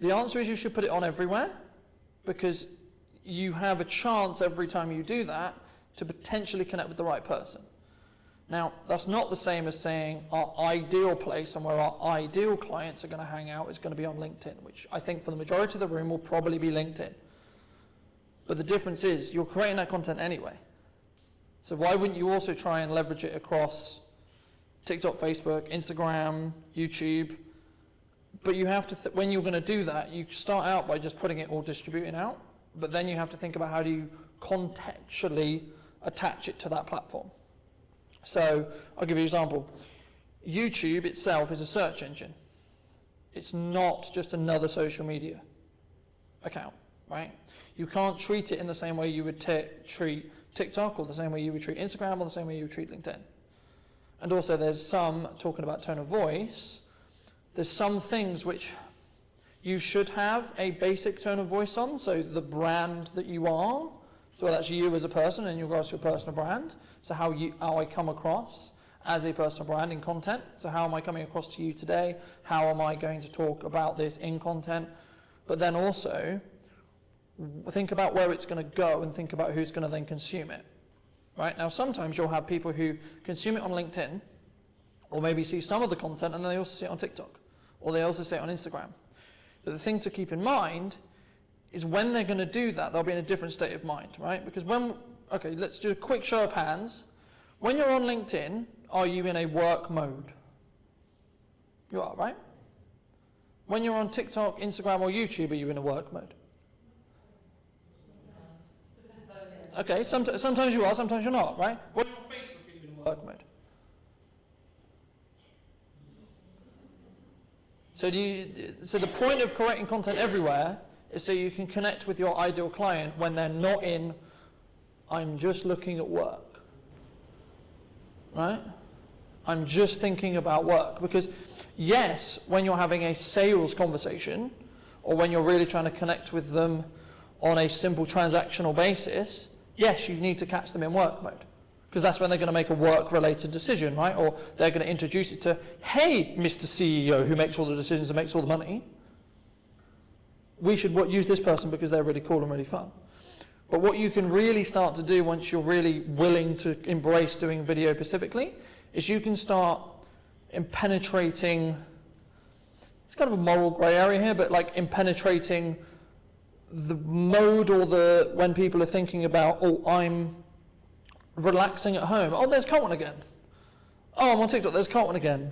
The answer is you should put it on everywhere, because you have a chance every time you do that to potentially connect with the right person. Now, that's not the same as saying our ideal place and where our ideal clients are going to hang out is going to be on LinkedIn, which I think for the majority of the room will probably be LinkedIn. But the difference is you're creating that content anyway. So why wouldn't you also try and leverage it across TikTok, Facebook, Instagram, YouTube? But you have to, when you're going to do that, you start out by just putting it all distributing out, but then you have to think about how do you contextually attach it to that platform. So I'll give you an example. YouTube itself is a search engine. It's not just another social media account, right? You can't treat it in the same way you would treat TikTok, or the same way you would treat Instagram, or the same way you would treat LinkedIn. And also there's some, talking about tone of voice, there's some things which you should have a basic tone of voice on, so the brand that you are, so that's you as a person in regards to your personal brand, so how I come across as a personal brand in content, so how am I coming across to you today, how am I going to talk about this in content, but then also think about where it's going to go and think about who's going to then consume it. Right? Now sometimes you'll have people who consume it on LinkedIn, or maybe see some of the content and then they also see it on TikTok, or they also see it on Instagram. But the thing to keep in mind is when they're going to do that, they'll be in a different state of mind, right? Because okay, let's do a quick show of hands. When you're on LinkedIn, are you in a work mode? You are, right? When you're on TikTok, Instagram, or YouTube, are you in a work mode? Okay, sometimes you are, sometimes you're not, right? When you're on Facebook, are you in work mode? So the point of creating content everywhere is so you can connect with your ideal client when they're not in, I'm just looking at work, right? I'm just thinking about work. Because yes, when you're having a sales conversation, or when you're really trying to connect with them on a simple transactional basis, yes, you need to catch them in work mode, because that's when they're going to make a work-related decision, right? Or they're going to introduce it to, hey, Mr. CEO, who makes all the decisions and makes all the money, we should use this person because they're really cool and really fun. But what you can really start to do once you're really willing to embrace doing video specifically is you can start in penetrating, it's kind of a moral grey area here, but like in penetrating the mode, or when people are thinking about, oh, I'm relaxing at home. Oh, there's Colton again. Oh, I'm on TikTok, there's Colton again.